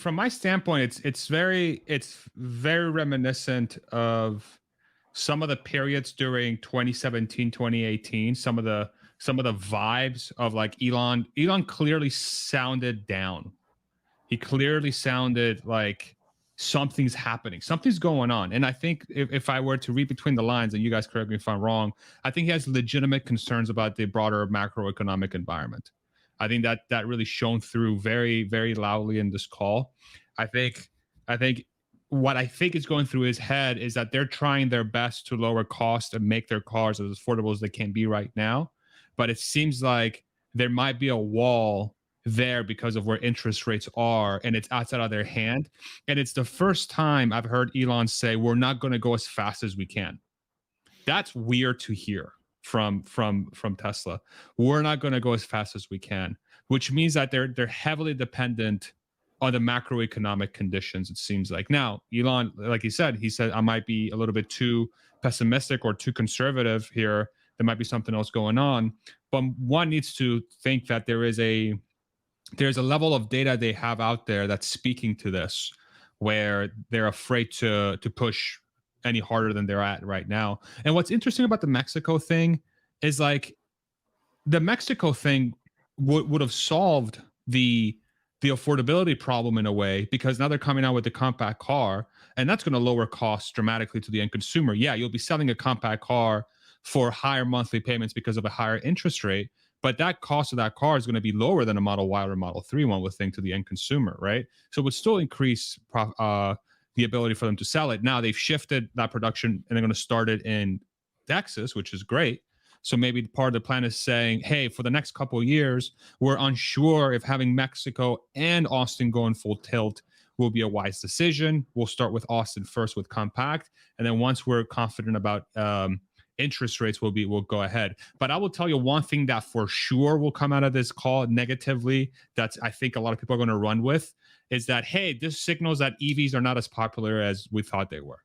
from my standpoint, it's very reminiscent of some of the periods during 2017, 2018. Some of the vibes of like Elon. Elon clearly sounded down. He clearly sounded like something's happening, something's going on. And I think if I were to read between the lines, and you guys correct me if I'm wrong, I think he has legitimate concerns about the broader macroeconomic environment. I think that really shone through very, very loudly in this call. I think I think what I think is going through his head is that they're trying their best to lower costs and make their cars as affordable as they can be right now. But it seems like there might be a wall there because of where interest rates are, and it's outside of their hand. And it's the first time I've heard Elon say we're not going to go as fast as we can. That's weird to hear from Tesla. We're not going to go as fast as we can, which means that they're heavily dependent on the macroeconomic conditions. It seems like now Elon, like he said I might be a little bit too pessimistic or too conservative here. There might be something else going on, but one needs to think that there's a level of data they have out there that's speaking to this, where they're afraid to push any harder than they're at right now. And what's interesting about the Mexico thing is like the Mexico thing would have solved the affordability problem in a way, because now they're coming out with the compact car, and that's going to lower costs dramatically to the end consumer. Yeah, you'll be selling a compact car for higher monthly payments because of a higher interest rate, but that cost of that car is going to be lower than a Model Y or Model 3 one would think to the end consumer, right? So it would still increase the ability for them to sell it. Now they've shifted that production and they're going to start it in Texas, which is great. So maybe part of the plan is saying, hey, for the next couple of years, we're unsure if having Mexico and Austin going full tilt will be a wise decision. We'll start with Austin first with compact, and then once we're confident about interest rates, we'll go ahead. But I will tell you one thing that for sure will come out of this call negatively. That's I think a lot of people are going to run with is that hey, this signals that EVs are not as popular as we thought they were.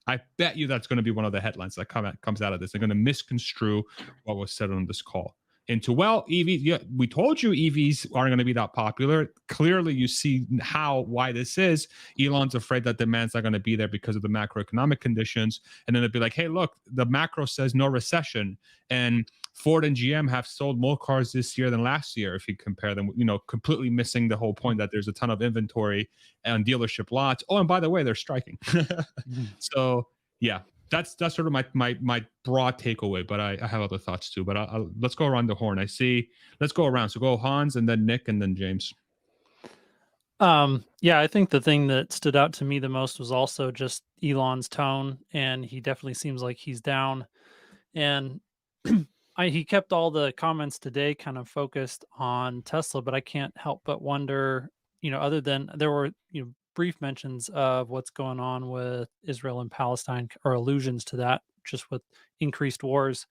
I bet you that's going to be one of the headlines that comes out of this. They're going to misconstrue what was said on this call into, well, EVs, yeah, we told you EVs aren't going to be that popular. Clearly, you see why this is. Elon's afraid that demand's not going to be there because of the macroeconomic conditions. And then they'd be like, hey, look, the macro says no recession. And Ford and GM have sold more cars this year than last year if you compare them, completely missing the whole point that there's a ton of inventory on dealership lots. Oh, and by the way, they're striking. So yeah, that's sort of my broad takeaway. But I have other thoughts too. But let's go around the horn. I see. Let's go around. So go Hans, and then Nick, and then James. Yeah, I think the thing that stood out to me the most was also just Elon's tone, and he definitely seems like he's down. And he kept all the comments today kind of focused on Tesla, but I can't help but wonder, other than there were, brief mentions of what's going on with Israel and Palestine or allusions to that, just with increased wars.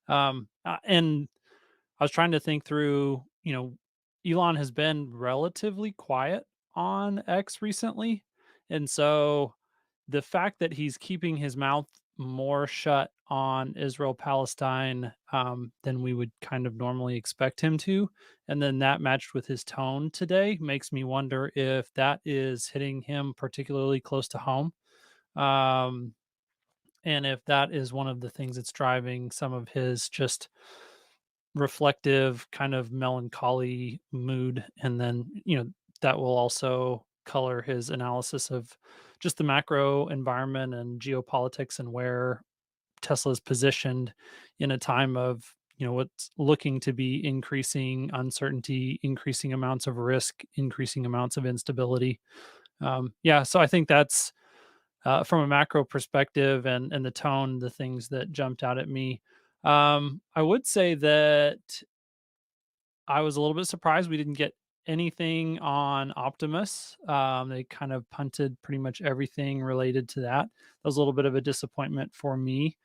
And I was trying to think through, Elon has been relatively quiet on X recently. And so the fact that he's keeping his mouth more shut on Israel Palestine than we would kind of normally expect him to, and then that matched with his tone today makes me wonder if that is hitting him particularly close to home. Um, and if that is one of the things that's driving some of his just reflective kind of melancholy mood, and then that will also color his analysis of just the macro environment and geopolitics and where Tesla's positioned in a time of what's looking to be increasing uncertainty, increasing amounts of risk, increasing amounts of instability. Yeah, so I think that's from a macro perspective and the tone, the things that jumped out at me. I would say that I was a little bit surprised we didn't get anything on Optimus. They kind of punted pretty much everything related to that. That was a little bit of a disappointment for me.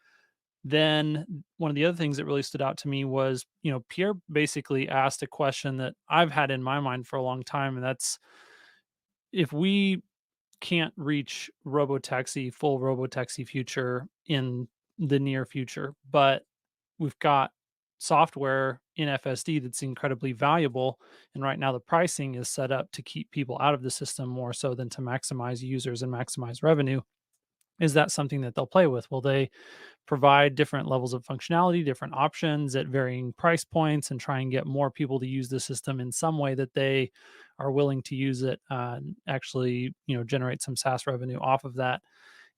Then one of the other things that really stood out to me was, Pierre basically asked a question that I've had in my mind for a long time, and that's if we can't reach full robotaxi future in the near future, but we've got software in FSD that's incredibly valuable. And right now, the pricing is set up to keep people out of the system more so than to maximize users and maximize revenue. Is that something that they'll play with? Will they provide different levels of functionality, different options at varying price points, and try and get more people to use the system in some way that they are willing to use it, and actually, generate some SaaS revenue off of that?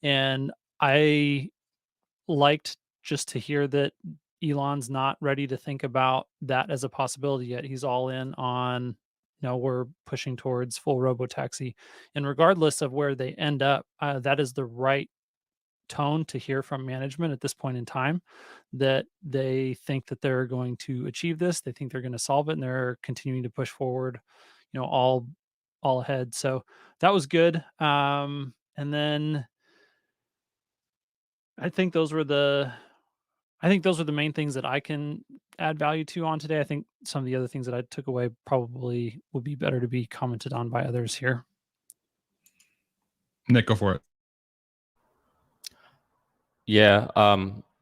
And I liked just to hear that Elon's not ready to think about that as a possibility yet. He's all in on, no, we're pushing towards full robotaxi. And regardless of where they end up, that is the right tone to hear from management at this point in time, that they think that they're going to achieve this. They think they're going to solve it, and they're continuing to push forward, all ahead. So that was good. And then I think those were the I think those are the main things that I can add value to on today. I think some of the other things that I took away probably would be better to be commented on by others here. Nick, go for it. Yeah,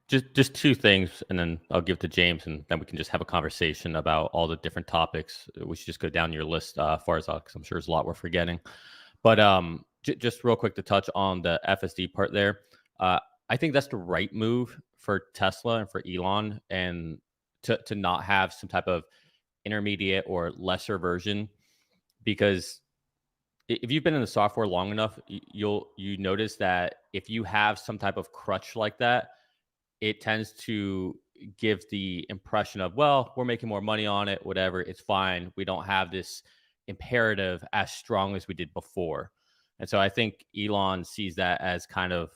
just two things, and then I'll give to James, and then we can just have a conversation about all the different topics. We should just go down your list, Farzad, because I'm sure there's a lot we're forgetting. But just real quick to touch on the FSD part there. I think that's the right move for Tesla and for Elon, and to not have some type of intermediate or lesser version, because if you've been in the software long enough, you notice that if you have some type of crutch like that, it tends to give the impression of, well, we're making more money on it, whatever, it's fine. We don't have this imperative as strong as we did before. And so I think Elon sees that as kind of,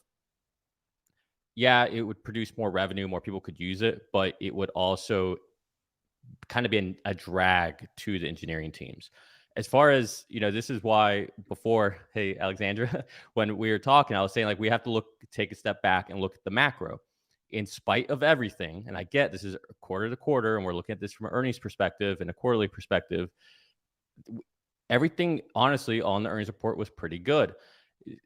yeah, it would produce more revenue, more people could use it, but it would also kind of be a drag to the engineering teams. As far as, this is why before, hey, Alexandra, when we were talking, I was saying, like, we have to take a step back and look at the macro. In spite of everything, and I get this is quarter to quarter, and we're looking at this from an earnings perspective and a quarterly perspective, everything, honestly, on the earnings report was pretty good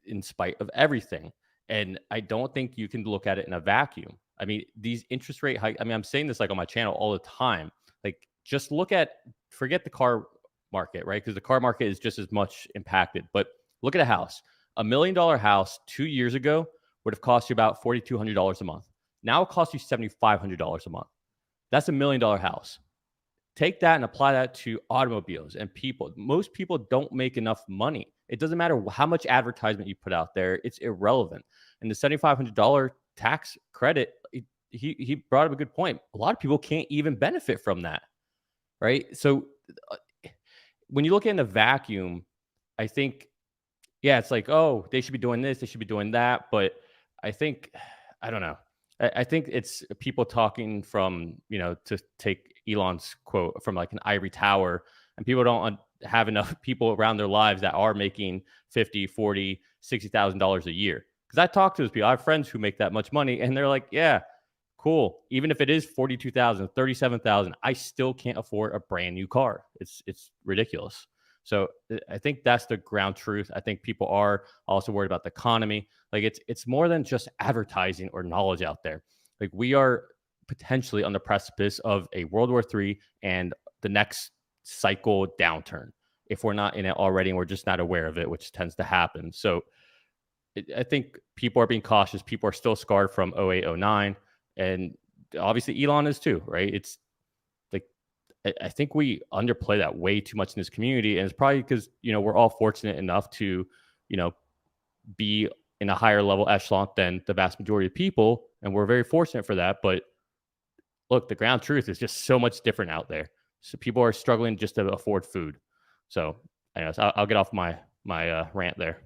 in spite of everything. And I don't think you can look at it in a vacuum. I mean, these interest rate hikes, I'm saying this like on my channel all the time. Like, just forget the car market, right? Because the car market is just as much impacted. But look at a house. $1 million house 2 years ago would have cost you about $4,200 a month. Now it costs you $7,500 a month. That's $1 million house. Take that and apply that to automobiles and people. Most people don't make enough money. It doesn't matter how much advertisement you put out there. It's irrelevant. And the $7,500 tax credit, he brought up a good point. A lot of people can't even benefit from that, right? So when you look in a vacuum, I think, yeah, it's like, oh, they should be doing this, they should be doing that. But I think, I don't know. I think it's people talking from, to take Elon's quote from like an ivory tower, and people don't have enough people around their lives that are making $50,000, $40,000, $60,000 a year. Because I talk to those people. I have friends who make that much money, and they're like, yeah, cool. Even if it is $42,000, $37,000, I still can't afford a brand new car. It's ridiculous. So I think that's the ground truth. I think people are also worried about the economy. Like, it's more than just advertising or knowledge out there. Like, we are potentially on the precipice of a World War III and the next cycle downturn if we're not in it already and we're just not aware of it, which tends to happen. So I think people are being cautious. People are still scarred from 08, 09. And obviously Elon is too, right? It's like, I think we underplay that way too much in this community. And it's probably because, we're all fortunate enough to, be in a higher level echelon than the vast majority of people. And we're very fortunate for that. But look, the ground truth is just so much different out there. So people are struggling just to afford food. So anyways, I'll get off my rant there.